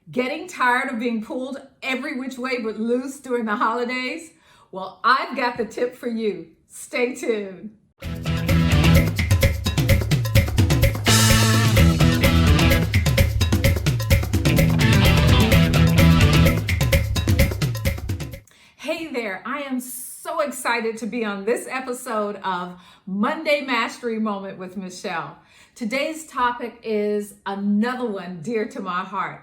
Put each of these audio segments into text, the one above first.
Getting tired of being pulled every which way but loose during the holidays? Well, I've got the tip for you. Stay tuned. Hey there, I am so excited to be on this episode of Monday Mastery Moment with Michelle. Today's topic is another one dear to my heart.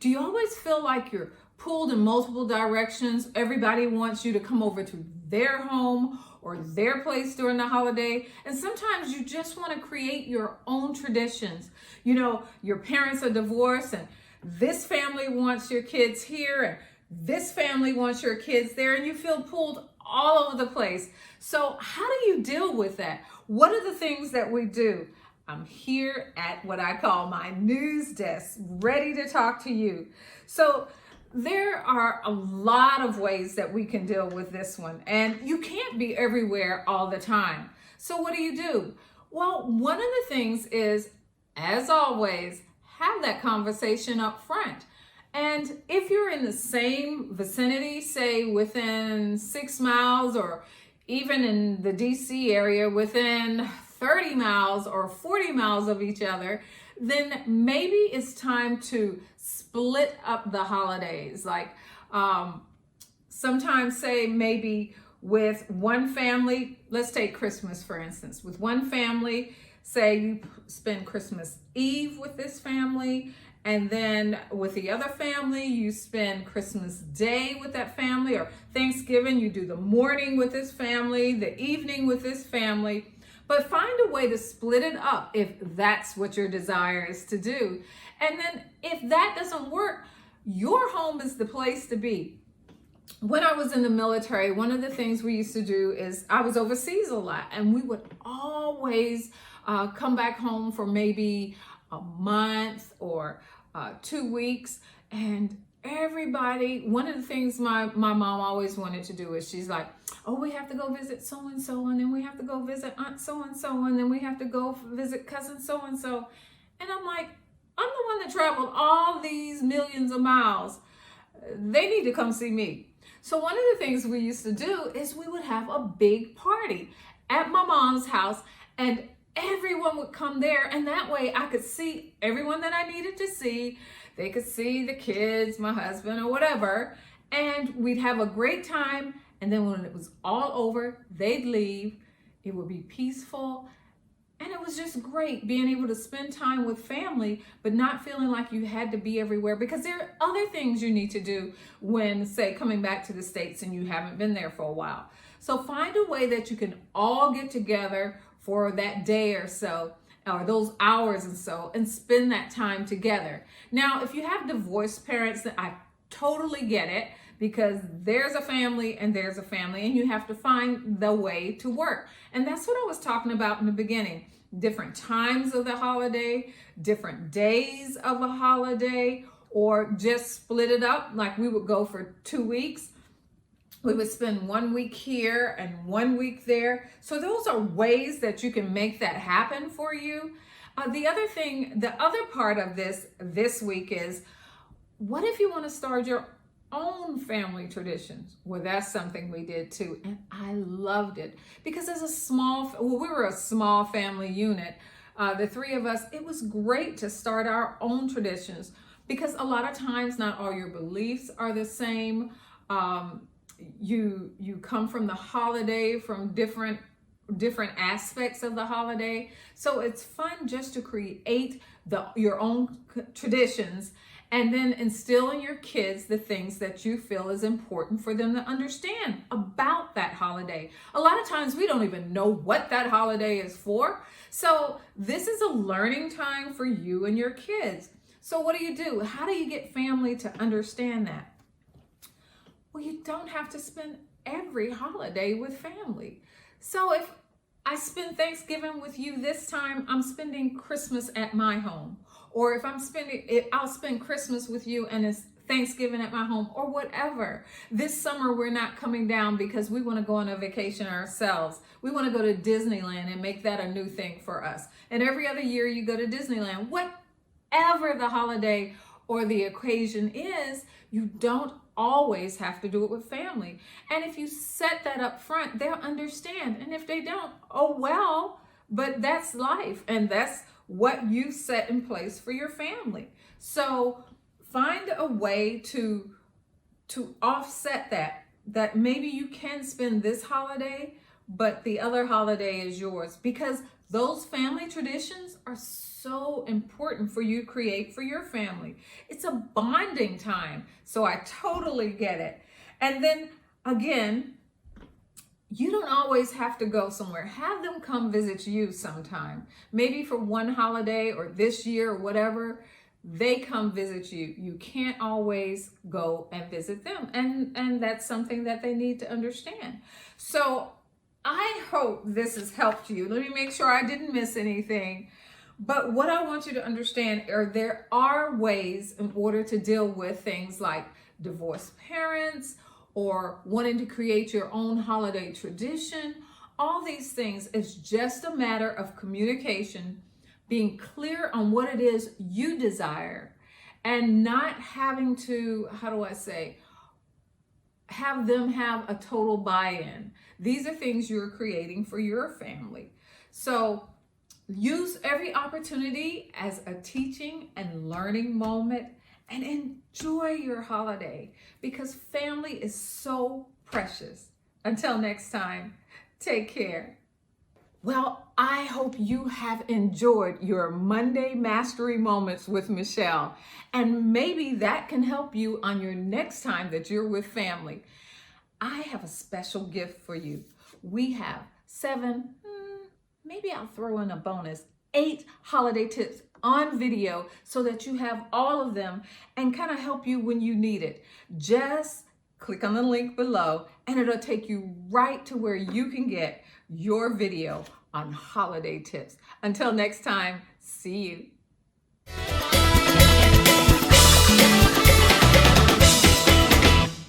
Do you always feel like you're pulled in multiple directions? Everybody wants you to come over to their home or their place during the holiday. And sometimes you just want to create your own traditions. You know, your parents are divorced and this family wants your kids here and this family wants your kids there, and you feel pulled all over the place. So how do you deal with that? What are the things that we do? I'm here at what I call my news desk, ready to talk to you. So there are a lot of ways that we can deal with this one, and you can't be everywhere all the time. So what do? Well, one of the things is, as always, have that conversation up front. And if you're in the same vicinity, say within 6 miles or even in the DC area within 30 miles or 40 miles of each other, then maybe it's time to split up the holidays. Like sometimes say maybe with one family, let's take Christmas for instance. With one family, say you spend Christmas Eve with this family, and then with the other family, you spend Christmas Day with that family, or Thanksgiving, you do the morning with this family, the evening with this family. But find a way to split it up if that's what your desire is to do. And then if that doesn't work, your home is the place to be. When I was in the military, one of the things we used to do is I was overseas a lot, and we would always come back home for maybe a month or 2 weeks. And everybody, one of the things my mom always wanted to do is she's like, oh, we have to go visit so-and-so, and then we have to go visit aunt so-and-so, and then we have to go visit cousin so-and-so. And I'm like, I'm the one that traveled all these millions of miles. They need to come see me. So one of the things we used to do is we would have a big party at my mom's house, and everyone would come there, and that way I could see everyone that I needed to see. They could see the kids, my husband, or whatever, and we'd have a great time. And then when it was all over, they'd leave. It would be peaceful, and it was just great being able to spend time with family, but not feeling like you had to be everywhere, because there are other things you need to do when, say, coming back to the States and you haven't been there for a while. So find a way that you can all get together for that day or so, or those hours and so, and spend that time together. Now, if you have divorced parents, then I totally get it, because there's a family and there's a family, and you have to find the way to work. And that's what I was talking about in the beginning. Different times of the holiday, different days of a holiday, or just split it up. Like we would go for 2 weeks. We would spend 1 week here and 1 week there. So those are ways that you can make that happen for you. The other part of this week is, what if you want to start your own family traditions? Well, that's something we did too, and I loved it, because as we were a small family unit, the three of us. It was great to start our own traditions, because a lot of times not all your beliefs are the same. You come from the holiday from different aspects of the holiday, so it's fun just to create your own traditions, and then instill in your kids the things that you feel is important for them to understand about that holiday. A lot of times we don't even know what that holiday is for. So this is a learning time for you and your kids. So what do? How do you get family to understand that? Well, you don't have to spend every holiday with family. So if I spend Thanksgiving with you this time, I'm spending Christmas at my home. Or if I'll spend Christmas with you and it's Thanksgiving at my home, or whatever. This summer, we're not coming down because we want to go on a vacation ourselves. We want to go to Disneyland and make that a new thing for us. And every other year you go to Disneyland. Whatever the holiday or the occasion is, you don't always have to do it with family. And if you set that up front, they'll understand. And if they don't, oh well, but that's life, and that's what you set in place for your family. So find a way to offset that maybe you can spend this holiday, but the other holiday is yours, because those family traditions are so important for you to create for your family. It's a bonding time. So I totally get it. And then again, you don't always have to go somewhere. Have them come visit you sometime. Maybe for one holiday or this year or whatever, they come visit you. You can't always go and visit them. And that's something that they need to understand. So I hope this has helped you. Let me make sure I didn't miss anything. But what I want you to understand are there are ways in order to deal with things like divorced parents or wanting to create your own holiday tradition. All these things is just a matter of communication, being clear on what it is you desire, and not having to, have them have a total buy-in. These are things you're creating for your family. So use every opportunity as a teaching and learning moment, and enjoy your holiday, because family is so precious. Until next time, take care. Well, I hope you have enjoyed your Monday Mastery Moments with Michelle, and maybe that can help you on your next time that you're with family. I have a special gift for you. We have 7, maybe I'll throw in a bonus, 8 holiday tips on video so that you have all of them and kind of help you when you need it. Just click on the link below and it'll take you right to where you can get your video on holiday tips. Until next time, see you.